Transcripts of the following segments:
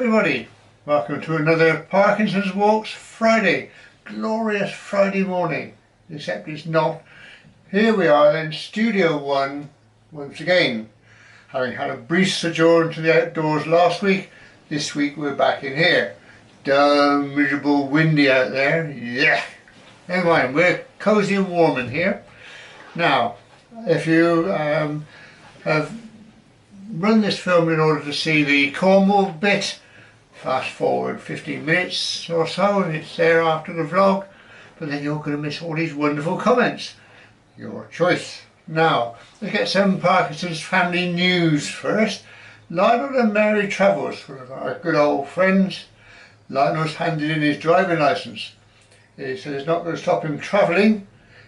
everybody, welcome to another Parkinson's Walks Friday. Glorious Friday morning, except it's not. Here we are in Studio 1 once again. Having had a brief sojourn to the outdoors last week, this week we're back in here. Dumb, miserable, windy out there, yeah. Never mind, we're cosy and warm in here. Now, if you have run this film in order to see the Cornwall bit, fast forward 15 minutes or so and it's there after the vlog, but then you're going to miss all these wonderful comments. Your choice. Now, let's get some Parkinson's family news first. Lionel and Mary Travels, one of our good old friends. Lionel's handed in his driving licence. He said it's not going to stop him travelling.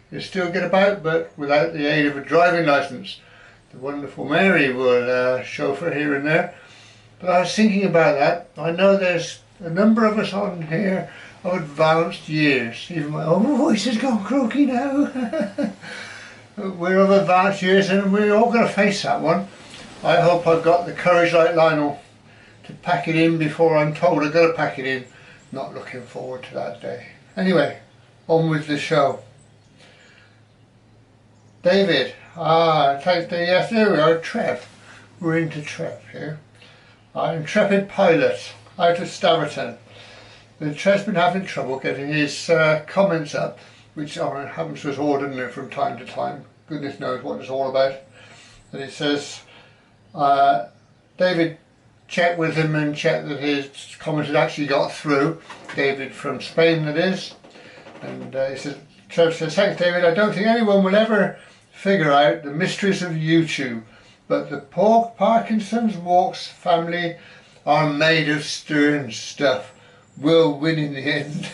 He'll still get about, but without the aid of a driving licence. The wonderful Mary will chauffeur here and there. But I was thinking about that. I know there's a number of us on here of advanced years. Even my own voice has gone croaky now. We're of advanced years and we're all going to face that one. I hope I've got the courage like Lionel to pack it in before I'm told I've got to pack it in. Not looking forward to that day. Anyway, on with the show. David, yes, there we are, Trev. We're into Trev here. Our intrepid pilot out of Staverton. Trev's been having trouble getting his comments up, which happens with olden from time to time. Goodness knows what it's all about. And it says, David checked with him and checked that his comments had actually got through. David from Spain, that is. And he says, Trev says, thanks David, I don't think anyone will ever figure out the mysteries of YouTube, but the poor Parkinson's Walks family are made of stern stuff. We'll win in the end.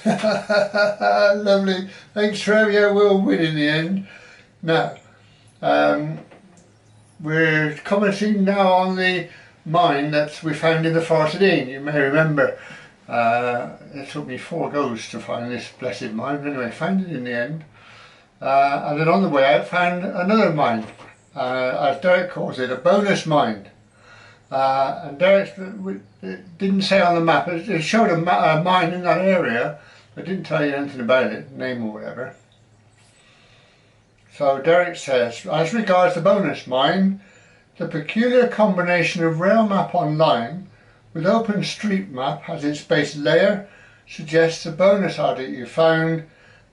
Lovely. Thanks Trev, yeah, we'll win in the end. Now, we're commenting now on the mine that we found in the Forest of Dean. You may remember it took me 4 goes to find this blessed mine. Anyway, found it in the end. And then on the way out found another mine, as Derek calls it, a bonus mine. And Derek didn't say on the map, it showed a mine in that area, but didn't tell you anything about it, name or whatever. So Derek says, as regards the bonus mine, the peculiar combination of rail map online with OpenStreetMap as its base layer suggests the bonus adit you found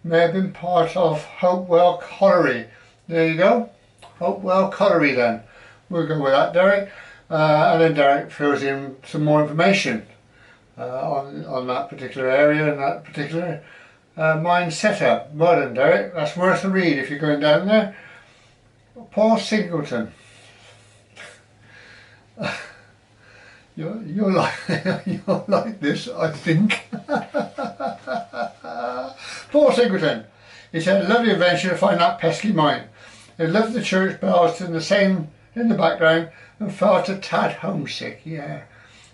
may have been part of Hopewell Colliery. There you go, Hopewell Colliery then. We'll go with that, Derek. And then Derek fills in some more information on that particular area and that particular mine setup. Well done, Derek, that's worth a read if you're going down there. Paul Singleton. You're like this, I think. Paul Singleton. He said, lovely adventure to find that pesky mine. They loved the church bells in the background and felt a tad homesick. Yeah,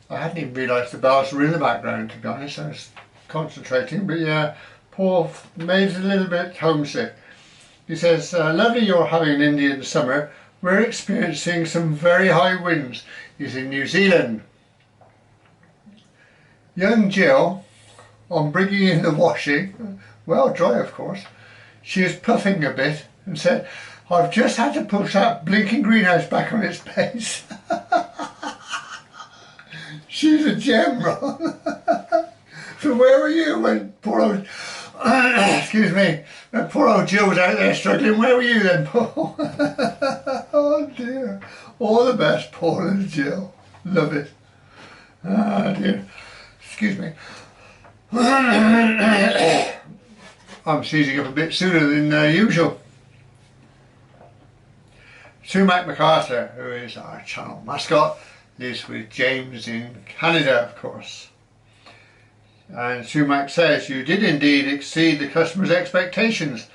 I hadn't even realised the bells were in the background, to be honest. I was concentrating, but yeah, Paul made us a little bit homesick. He says, lovely you're having an Indian summer. We're experiencing some very high winds. He's in New Zealand. Young Jill, on bringing in the washing, well dry of course, she was puffing a bit and said, I've just had to push that blinking greenhouse back on its base. She's a gem, Ron. So where were you when poor old, excuse me, when poor old Jill was out there struggling? Where were you then, Paul? Oh dear. All the best, Paul and Jill. Love it. Ah dear. Excuse me. I'm seizing up a bit sooner than usual. Sumac MacArthur, who is our channel mascot, lives with James in Canada, of course. And Sumac says, you did indeed exceed the customer's expectations.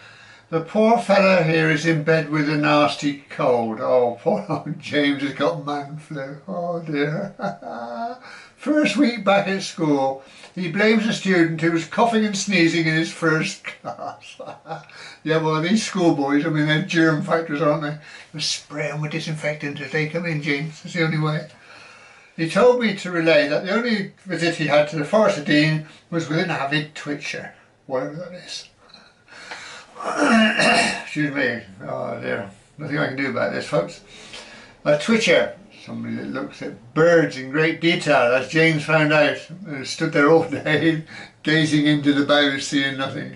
The poor fella here is in bed with a nasty cold. Oh, poor old James has got man flu. Oh dear. First week back at school, he blames a student who was coughing and sneezing in his first class. Yeah, well, these schoolboys, I mean, they're germ factors, aren't they? They spray them with disinfectant as they come in, James. That's the only way. He told me to relay that the only visit he had to the Forest of Dean was with an avid twitcher, whatever that is. Excuse me. Oh dear. Nothing I can do about this, folks. A twitcher, somebody that looks at birds in great detail, as James found out, and stood there all day gazing into the boughs, seeing nothing.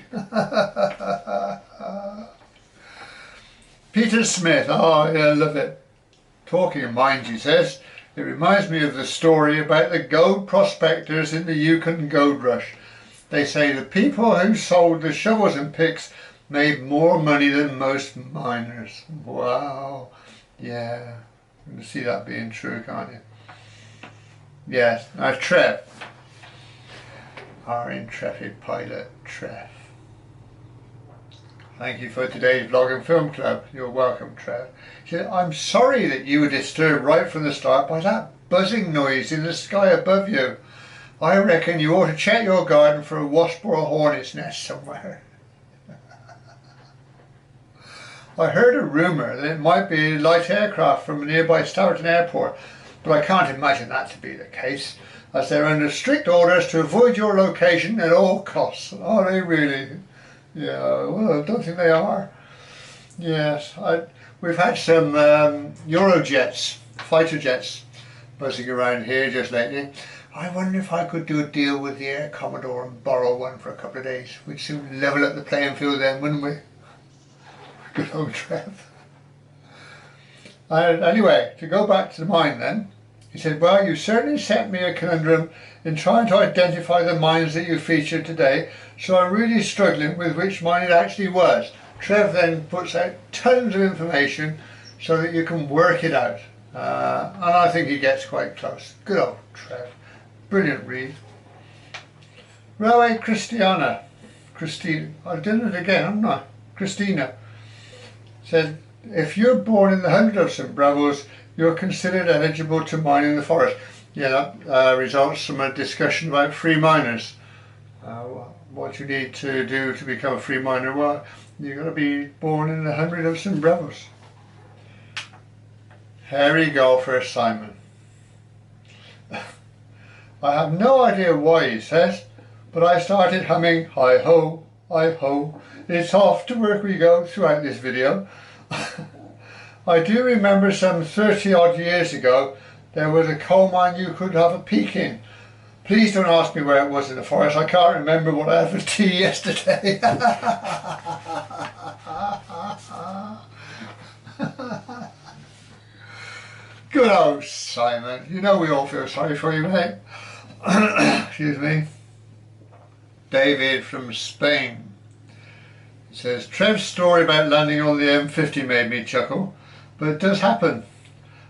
Peter Smith, oh yeah, I love it. Talking of mines, he says, it reminds me of the story about the gold prospectors in the Yukon gold rush. They say the people who sold the shovels and picks made more money than most miners. Wow. Yeah. You can see that being true, can't you? Yes. Now Trev. Our intrepid pilot, Trev. Thank you for today's vlog and film club. You're welcome, Trev. He said, I'm sorry that you were disturbed right from the start by that buzzing noise in the sky above you. I reckon you ought to check your garden for a wasp or a hornet's nest somewhere. I heard a rumour that it might be light aircraft from a nearby Stourton airport, but I can't imagine that to be the case, as they're under strict orders to avoid your location at all costs. Are they really? Yeah, well, I don't think they are. Yes, we've had some Eurojets, fighter jets, buzzing around here just lately. I wonder if I could do a deal with the Air Commodore and borrow one for a couple of days. We'd soon level up the playing field then, wouldn't we? Good old Trev. And anyway, to go back to the mine then, he said, well, you certainly set me a conundrum in trying to identify the mines that you featured today, so I'm really struggling with which mine it actually was. Trev then puts out tons of information so that you can work it out. And I think he gets quite close. Good old Trev. Brilliant read. Railway Christina, I've done it again, haven't I? Christina said, if you're born in the 100 of St Bravos, you're considered eligible to mine in the forest. Yeah, that results from a discussion about free miners. What you need to do to become a free miner, well, you've got to be born in the 100 of St Bravos. Hairy golfer Simon. I have no idea why, he says, but I started humming hi ho, it's off to work we go throughout this video. I do remember some 30 odd years ago there was a coal mine you could have a peek in. Please don't ask me where it was in the forest, I can't remember what I had for tea yesterday. Good old Simon, you know we all feel sorry for you, mate. Excuse me. David from Spain. He says, Trev's story about landing on the M50 made me chuckle, but it does happen.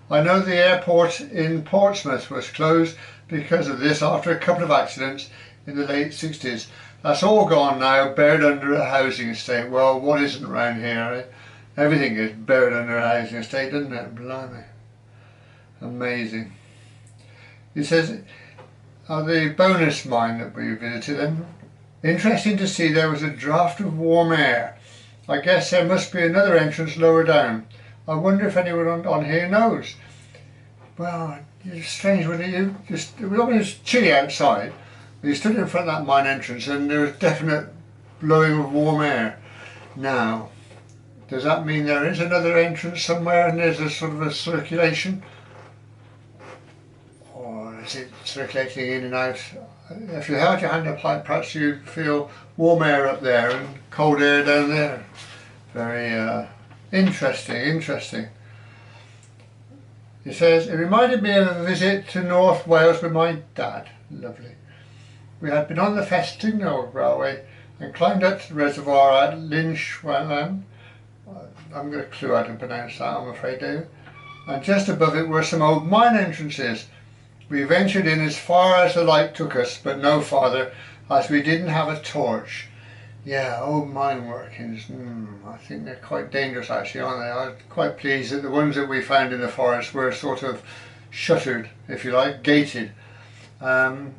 I know the airport in Portsmouth was closed because of this after a couple of accidents in the late 60s. That's all gone now, buried under a housing estate. Well, what isn't around here? Everything is buried under a housing estate, doesn't it? Blimey. Amazing. He says, the bonus mine that we visited, and interesting to see there was a draft of warm air. I guess there must be another entrance lower down. I wonder if anyone on here knows. Well, it's strange, when it was chilly outside. You stood in front of that mine entrance and there was definite blowing of warm air. Now, does that mean there is another entrance somewhere and there's a sort of a circulation? Or is it circulating in and out? If you held your hand up high, perhaps you'd feel warm air up there and cold air down there. Very interesting. He says, it reminded me of a visit to North Wales with my dad. Lovely. We had been on the Festiniog Railway and climbed up to the reservoir at Lynchwellan. I'm going to clue how to pronounce that, I'm afraid, David. And just above it were some old mine entrances. We ventured in as far as the light took us, but no farther, as we didn't have a torch. Yeah, old mine workings, I think they're quite dangerous actually, aren't they? I was quite pleased that the ones that we found in the forest were sort of shuttered, if you like, gated. Not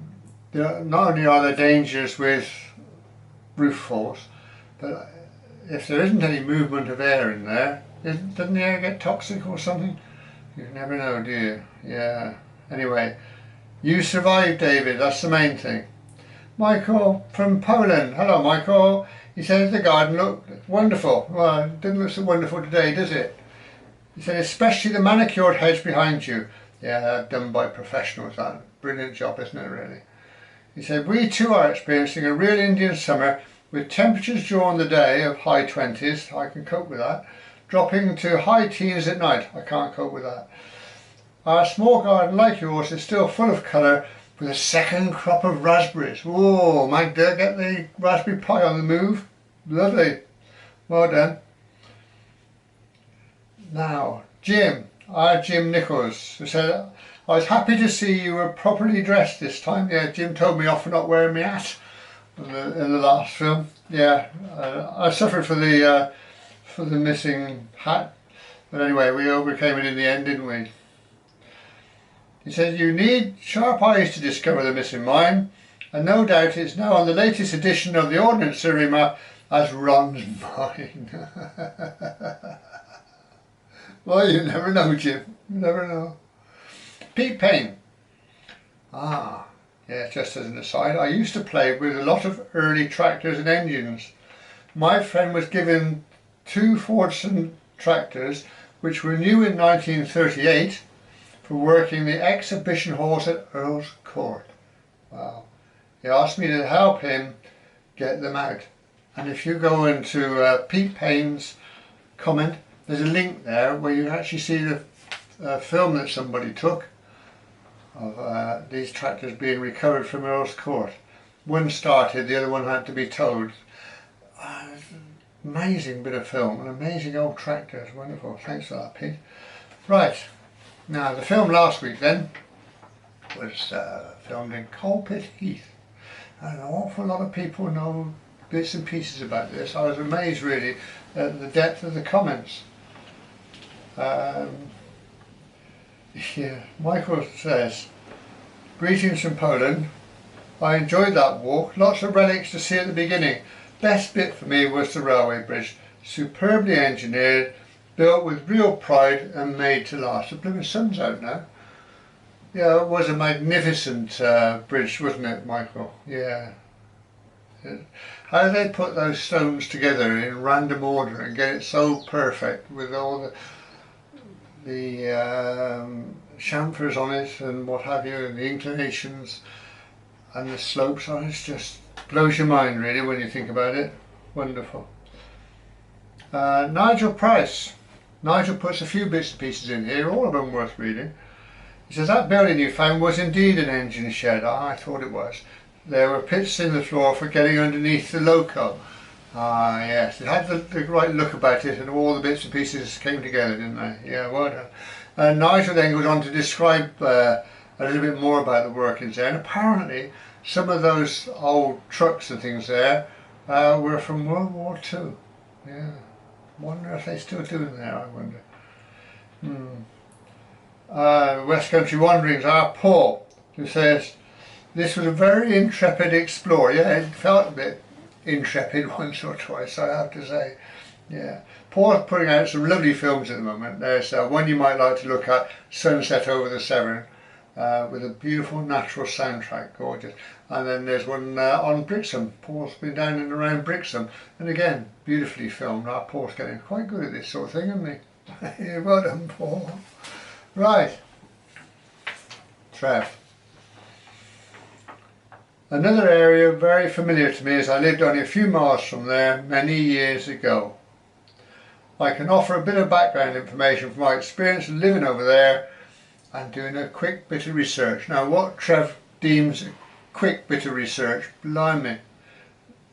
only are there dangers with roof falls, but if there isn't any movement of air in there, doesn't the air get toxic or something? You never know, do you? Yeah, Anyway, you survived, David, that's the main thing. Michael from Poland. Hello, Michael. He says the garden looked wonderful. Well, it didn't look so wonderful today, does it? He said, especially the manicured hedge behind you. Yeah, done by professionals. That brilliant job, isn't it, really? He said, we too are experiencing a real Indian summer with temperatures during the day of high 20s. I can cope with that. Dropping to high teens at night. I can't cope with that. Our small garden, like yours, is still full of colour with a second crop of raspberries. Oh, Magda, get the raspberry pie on the move. Lovely. Well done. Now, Jim, our Jim Nichols, who said, I was happy to see you were properly dressed this time. Yeah, Jim told me off for not wearing my hat in the last film. Yeah, I suffered for the missing hat. But anyway, we overcame it in the end, didn't we? He said, you need sharp eyes to discover the missing mine, and no doubt it's now on the latest edition of the Ordnance Survey map as Ron's mine. Well, you never know, Jim. You never know. Pete Payne. Ah, yeah, just as an aside, I used to play with a lot of early tractors and engines. My friend was given 2 Fordson tractors, which were new in 1938, for working the exhibition halls at Earl's Court. Wow. He asked me to help him get them out. And if you go into Pete Payne's comment, there's a link there where you actually see the film that somebody took of these tractors being recovered from Earl's Court. One started, the other one had to be towed. Amazing bit of film, an amazing old tractor. It's wonderful. Thanks for that, Pete. Right. Now, the film last week then was filmed in Coalpit Heath. And an awful lot of people know bits and pieces about this. I was amazed really at the depth of the comments. Yeah, Michael says, greetings from Poland. I enjoyed that walk. Lots of relics to see at the beginning. Best bit for me was the railway bridge. Superbly engineered, built with real pride and made to last. The blooming sun's out now. Yeah, it was a magnificent bridge, wasn't it, Michael? Yeah. How they put those stones together in random order and get it so perfect with all the chamfers on it and what have you, and the inclinations and the slopes on it, just blows your mind really when you think about it. Wonderful. Nigel Price. Nigel puts a few bits and pieces in here, all of them worth reading. He says, that building you found was indeed an engine shed. Ah, I thought it was. There were pits in the floor for getting underneath the loco. Ah, yes, it had the right look about it, and all the bits and pieces came together, didn't they? Yeah, well done. And Nigel then goes on to describe a little bit more about the workings there, and apparently some of those old trucks and things there were from World War II. Yeah, wonder if they still do them there, I wonder. West Country Wanderings, our Paul, who says, this was a very intrepid explorer. Yeah, it felt a bit intrepid once or twice, I have to say. Yeah, Paul's putting out some lovely films at the moment. There's one you might like to look at, Sunset Over the Severn, with a beautiful natural soundtrack, gorgeous. And then there's one on Brixham. Paul's been down and around Brixham, and again, beautifully filmed. Our Paul's getting quite good at this sort of thing, isn't he? Yeah, well done, Paul. Right, Trev. Another area very familiar to me as I lived only a few miles from there many years ago. I can offer a bit of background information from my experience of living over there and doing a quick bit of research. Now what Trev deems a quick bit of research, blimey,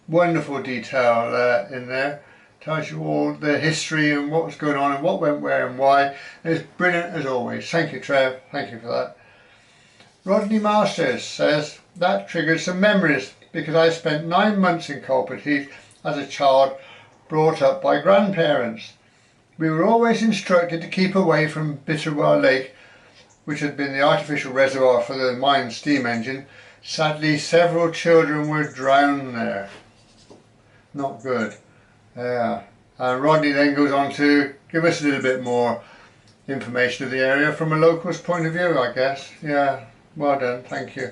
wonderful detail in there. Tells you all the history and what was going on and what went where and why. It's brilliant as always. Thank you, Trev. Thank you for that. Rodney Masters says, that triggered some memories because I spent 9 months in Coalpit Heath as a child brought up by grandparents. We were always instructed to keep away from Bitterwell Lake, which had been the artificial reservoir for the mine steam engine. Sadly, several children were drowned there. Not good. Yeah, and Rodney then goes on to give us a little bit more information of the area from a local's point of view, I guess. Yeah, well done, thank you.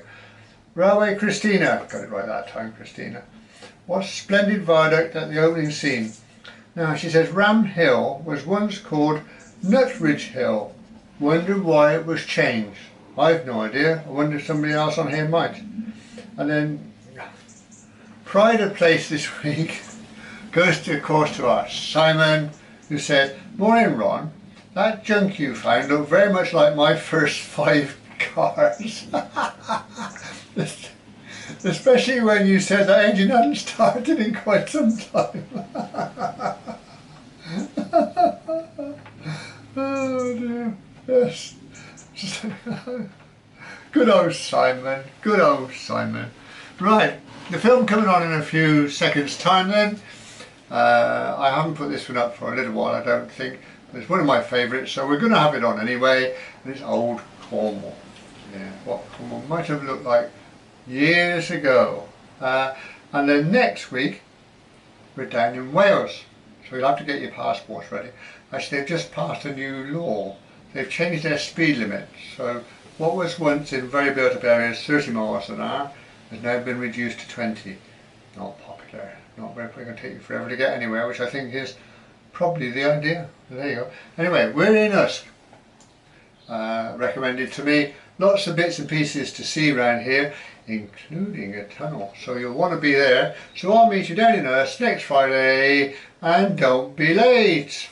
Railway Christina, got it right that time, Christina. What splendid viaduct at the opening scene. Now she says Ram Hill was once called Nutridge Hill. Wonder why it was changed. I've no idea. I wonder if somebody else on here might. And then pride of place this week goes to, of course, to our Simon, who said, "Morning, Ron. That junk you found looked very much like my first 5 cars." Especially when you said that engine hadn't started in quite some time. Oh dear, yes. Good old Simon, good old Simon. Right, the film coming on in a few seconds time then. I haven't put this one up for a little while, I don't think. It's one of my favourites, so we're going to have it on anyway. And it's old Cornwall. Yeah, what Cornwall might have looked like years ago. And then next week we're down in Wales, so you'll have to get your passports ready. Actually, they've just passed a new law. They've changed their speed limit, so what was once in very built up areas 30 miles an hour has now been reduced to 20. Not popular, not very quick, going to take you forever to get anywhere, which I think is probably the idea. There you go. Anyway, we're in Usk. Recommended to me. Lots of bits and pieces to see around here, including a tunnel, so you'll want to be there. So I'll meet you down in Usk next Friday, and don't be late.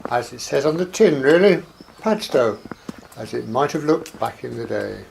As it says on the tin, really, Padstow, as it might have looked back in the day.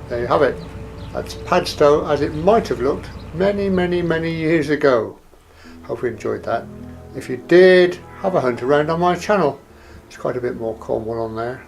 there you have it. That's Padstow as it might have looked many years ago. Hope you enjoyed that. If you did, have a hunt around on my channel. There's quite a bit more Cornwall on there.